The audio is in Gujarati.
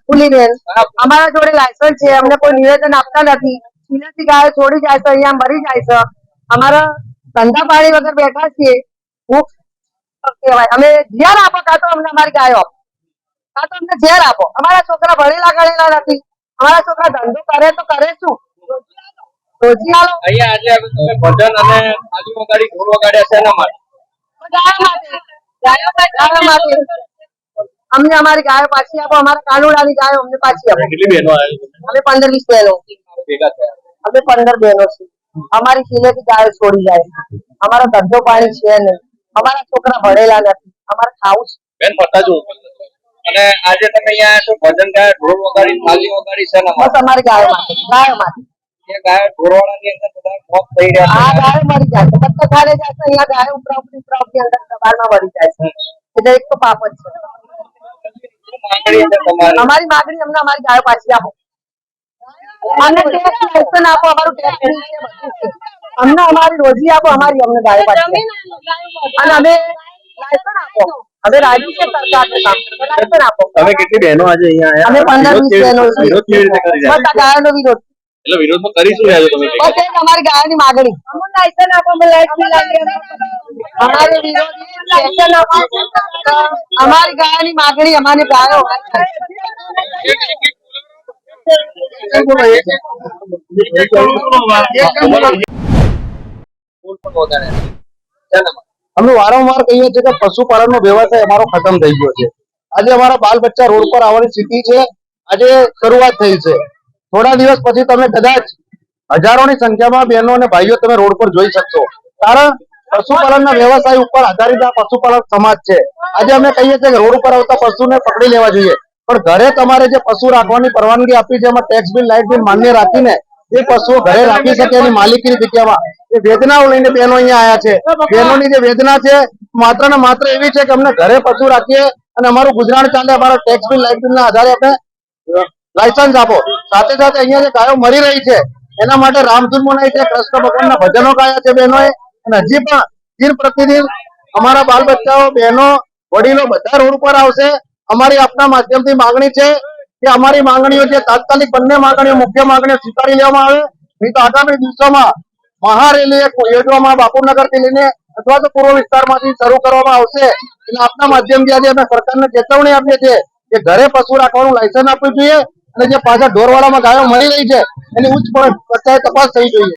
પુલીબેન અમારા જોડે લાયસન્સ છે, અમને કોઈ નિવેદન આપતા નથી. વિદેશી ગાયો છોડી જાય છે, અહીંયા મરી જાય છે. અમારા ધંધા પાણી વગર બેઠા છીએ. અમે ઝેર આપો, કાં તો અમને અમારી ગાયો આપો, કાં તો અમને ઝેર આપો. અમારા છોકરા ભણેલા ગણેલા નથી. અમારા છોકરા ધંધો કરે તો કરે શું? રોજી આલો. અહીંયા આજે તમે ભજન અને આજુ વગાડી ઢોલ વગાડ્યા છે એના માટે? ગાયો માટે અમને અમારી ગાયો પાછી આપો. અમારા કાનુડાની ગાયો અમને પાછી આપો. કેટલી બહેનો આવી? અમે 15-20 બહેનો ભેગા થયા? અમે 15 બહેનો છે. અમારી સિલેથી ગાયો છોડી જાય. અમારો ધંધો પાણી છે નહીં. અમારા છોકરા ભણેલા નથી. અમારે ખાવું છે. બેન ફરતા જો. અને આજે તમે અહીંયા છો, ભજન ગાય, ઢોલ વગાડી, થાલી વગાડી છે એના બસ અમારી ગાયો માટે. ગાયો માટે એ ગાય ઢોરવાડાની અંદર બધા મોત થઈ રહ્યા છે. આ ગાયો મરી જાય છે. બધા ખાલે જાય છે. અહીંયા ગાયો ઉપરાઉપરી અંદર દબાણમાં મરી જાય છે. એટલે એક તો પાપ જ છે. માંગણી છે તમારી? અમારી માંગણી અમને અમારી ગાયો પાછી આપો. અમને ટેક્સ લાયસન્સ આપો. અમારું ટેક્સ છે, બધું છે. અમને અમારી રોજી આપો. અમારી અમને ગાયો પાછી અને અમે લાયસન્સ આપો. હવે રાજી છે સરકારને કામ. લાયસન્સ આપો. તમે કેટલી બહેનો આજે અહીંયા અમે 15-20 બહેનો છીએ. વિરોધ કેવી રીતે કરી રહ્યા છો? બસ આ ગાયોનો વિરોધ. એટલે વિરોધમાં કરી શું રહ્યા છો તમે? બસ એ જ અમારી ગાયોની માંગણી. અમને લાયસન્સ આપો. અમે લાયસન્સ અમારી વિરોધ લાયસન્સ આપો. અમારી ગાયોની માંગણી. અમારી ગાયો અમે વારંવાર કહીએ છીએ કે પશુપાલન નો વ્યવસાય અમારો ખતમ થઈ ગયો છે. આજે અમારા બાલ બચ્ચા રોડ પર આવવાની સ્થિતિ છે. આજે શરૂઆત થઈ છે. થોડા દિવસ પછી તમે કદાચ હજારોની સંખ્યામાં બહેનો અને ભાઈઓ તમે રોડ પર જોઈ શકશો. કારણ પશુપાલનના વ્યવસાય ઉપર આધારિત આ પશુપાલક સમાજ છે. આજે અમે કહીએ છીએ કે રોડ ઉપર આવતા પશુને પકડી લેવા જોઈએ, પણ ઘરે તમારે જે પશુ રાખવાની પરવાનગી આપી છે, એમાં ટેક્સ બિલ, લાઇટ બિલ માન્ય રાખીને એ પશુઓ ઘરે રાખી શકે એની માલિકીની જગ્યામાં એ વેદનાઓ લઈને બહેનો અહીંયા આવ્યા છે. બહેનોની જે વેદના છે માત્ર ને માત્ર એવી છે કે અમને ઘરે પશુ રાખીએ અને અમારું ગુજરાન ચાલે, અમારા ટેક્સ બિલ, લાઇટ બિલ ના આધારે આપણે લાયસન્સ આપો. સાથે સાથે અહીંયા જે ગાયો મરી રહી છે એના માટે રામધૂન મનાઈ છે, કૃષ્ણ ભગવાનના ભજનો ગાયા છે બહેનોએ. અને હજી પણ દિન પ્રતિદિન અમારા બાલ બચ્ચાઓ, બહેનો, વડીલો બધા રોડ ઉપર આવશે. અમારી આપના માધ્યમથી માંગણી છે કે અમારી માંગણીઓ છે તાત્કાલિક બંને માંગણીઓ, મુખ્ય માંગણીઓ સ્વીકારી લેવામાં આવે. નહીં તો આગામી દિવસોમાં મહારેલી યોજવામાં બાપુનગરથી લઈને અથવા તો પૂર્વ વિસ્તારમાંથી શરૂ કરવામાં આવશે. એટલે આપના માધ્યમથી આજે અમે સરકારને ચેતવણી આપીએ છીએ કે ઘરે પશુ રાખવાનું લાયસન્સ આપવું જોઈએ અને જે પાછા ઢોરવાડામાં ગાયો મળી રહી છે એની ઉચ્ચ કક્ષાએ તપાસ થવી જોઈએ.